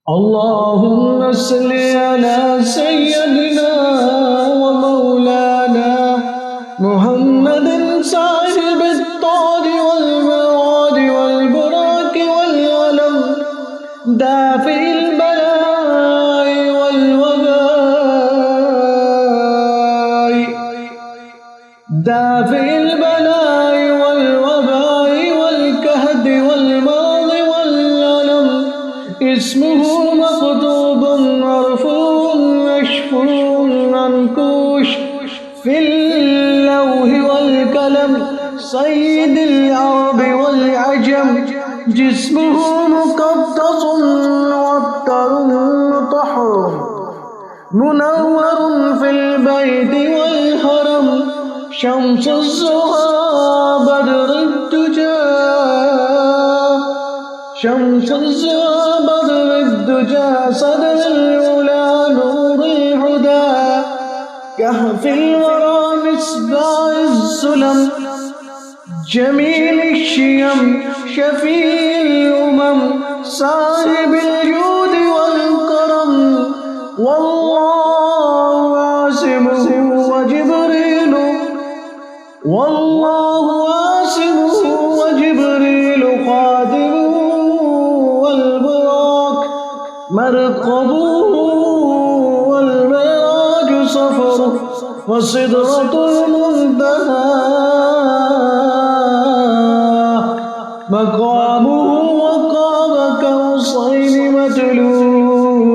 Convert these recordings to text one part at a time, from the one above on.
اللهم صل على سيدنا ومولانا محمد صاحب الطاج والمواد والبراك والعلم دافع البلاء والوباء والكهد والمرض والألم اسمه مكتوب مرفوع مشفوع منكوش في اللوح والقلم سيد العرب والعجم جسمه مقدس معطر مطهر منور في البيت والحرم شمس الزهى بدر الدجى صدر الأولى نور الهدى كهف الورى مصباح السلم جميل الشيم شفيع الأمم صاحب الجود والكرم والله عاصمه وجبريل خادمه والبراق مرقبه والمعراج صفره وسدرة المنتهى مقامه وقاب كوصين مطلوبه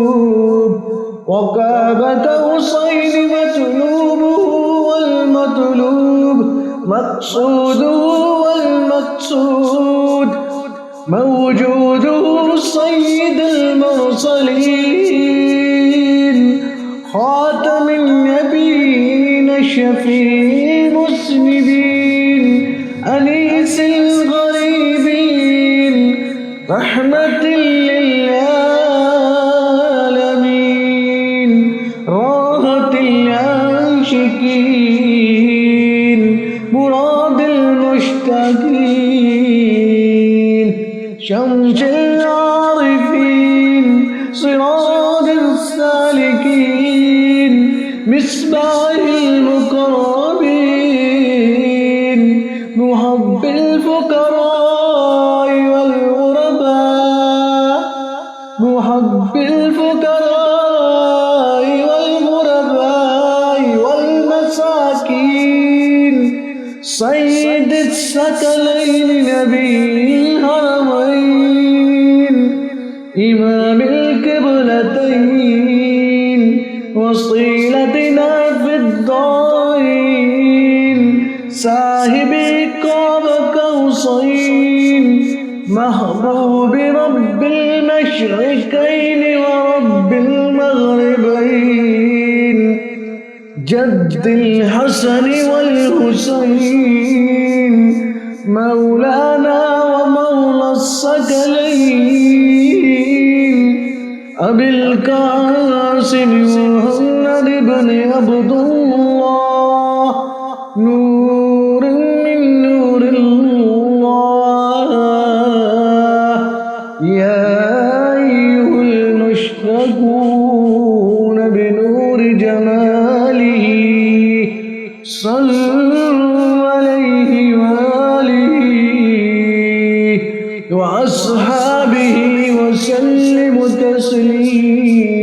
والمطلوب مقصوده والمقصود موجوده سيد المرسلين خاتم النبيين شفيع المذنبين أنيس الغريبين رحمة للعالمين راحة العاشقين مراد المشتاقين شمس العارفين صراط السالكين مصباح المقربين محب الفقراء والمساكين سيد الثقلين نبي الحرمين إمام القبلتين وصيلتنا في الدارين صاحب قاب قوسين محبوب رب المشرقين ورب المغربين جد الحسن والحسين مولانا ومولى الثقلين أبي القاسم محمد بن عبد الله نور من نور الله يا أيها المشتاقون بنور جماله صلوا عليه وآله وأصحابه وسلموا تسليما.